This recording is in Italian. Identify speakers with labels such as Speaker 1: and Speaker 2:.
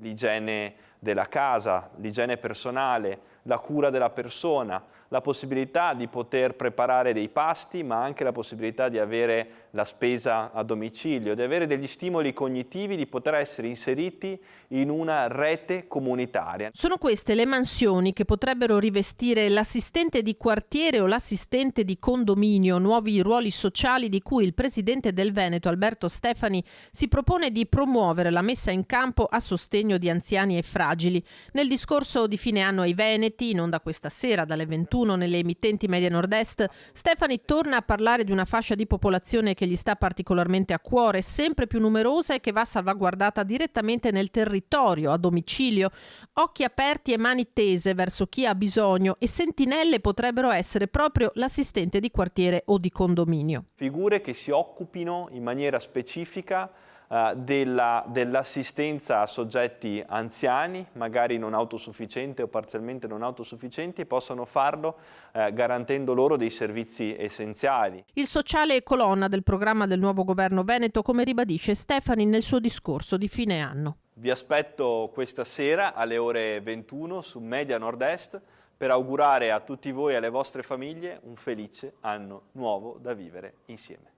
Speaker 1: l'igiene della casa, l'igiene personale, la cura della persona, la possibilità di poter preparare dei pasti, ma anche la possibilità di avere la spesa a domicilio, di avere degli stimoli cognitivi, di poter essere inseriti in una rete comunitaria.
Speaker 2: Sono queste le mansioni che potrebbero rivestire l'assistente di quartiere o l'assistente di condominio, nuovi ruoli sociali di cui il presidente del Veneto, Alberto Stefani, si propone di promuovere la messa in campo a sostegno di anziani e fragili. Nel discorso di fine anno ai Veneti, in onda questa sera dalle 21 nelle emittenti Media Nord-Est, Stefani torna a parlare di una fascia di popolazione che gli sta particolarmente a cuore, sempre più numerosa e che va salvaguardata direttamente nel territorio, a domicilio. Occhi aperti e mani tese verso chi ha bisogno, e sentinelle potrebbero essere proprio l'assistente di quartiere o di condominio.
Speaker 1: Figure che si occupino in maniera specifica dell'assistenza a soggetti anziani, magari non autosufficienti o parzialmente non autosufficienti, e possano farlo garantendo loro dei servizi essenziali.
Speaker 2: Il sociale è colonna del programma del nuovo governo veneto, come ribadisce Stefani nel suo discorso di fine anno.
Speaker 1: Vi aspetto questa sera alle ore 21 su Media Nord-Est per augurare a tutti voi e alle vostre famiglie un felice anno nuovo da vivere insieme.